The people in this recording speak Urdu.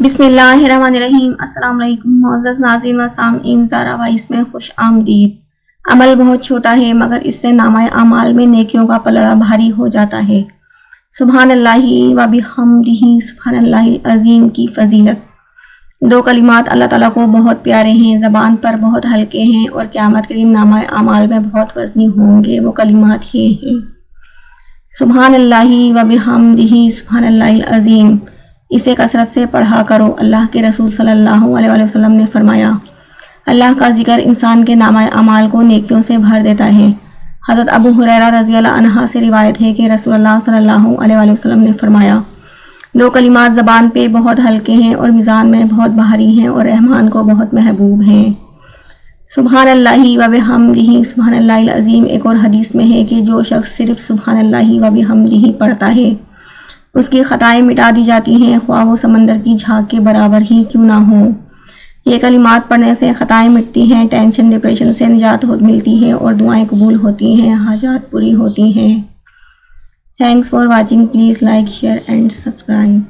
بسم اللہ الرحمن الرحیم۔ السلام علیکم معزز ناظرین و سامعین، زارا وائس میں خوش آمدید۔ عمل بہت چھوٹا ہے مگر اس سے نامہ اعمال میں نیکیوں کا پلڑا بھاری ہو جاتا ہے۔ سبحان اللہ و بحمدہ سبحان اللہ العظیم کی فضیلت۔ دو کلمات اللہ تعالیٰ کو بہت پیارے ہیں، زبان پر بہت ہلکے ہیں اور قیامت کے دن نامہ اعمال میں بہت وزنی ہوں گے۔ وہ کلمات یہ ہیں: سبحان اللہ و بحمدہ سبحان اللہ العظیم۔ اسے کثرت سے پڑھا کرو۔ اللہ کے رسول صلی اللہ علیہ وسلم نے فرمایا، اللہ کا ذکر انسان کے نامہ اعمال کو نیکیوں سے بھر دیتا ہے۔ حضرت ابو ہریرہ رضی اللہ عنہ سے روایت ہے کہ رسول اللہ صلی اللہ علیہ وسلم نے فرمایا، دو کلمات زبان پہ بہت ہلکے ہیں اور میزان میں بہت بھاری ہیں اور رحمان کو بہت محبوب ہیں۔ سبحان اللہ و بحمدہ سبحان اللہ العظیم۔ ایک اور حدیث میں ہے کہ جو شخص صرف سبحان اللہ و بحمدہ پڑھتا ہے اس کی خطائیں مٹا دی جاتی ہیں، خواہ وہ سمندر کی جھاگ کے برابر ہی کیوں نہ ہوں۔ یہ کلمات پڑھنے سے خطائیں مٹتی ہیں، ٹینشن ڈپریشن سے نجات ملتی ہے اور دعائیں قبول ہوتی ہیں، حاجات پوری ہوتی ہیں۔ Thanks for watching, please like, share and subscribe.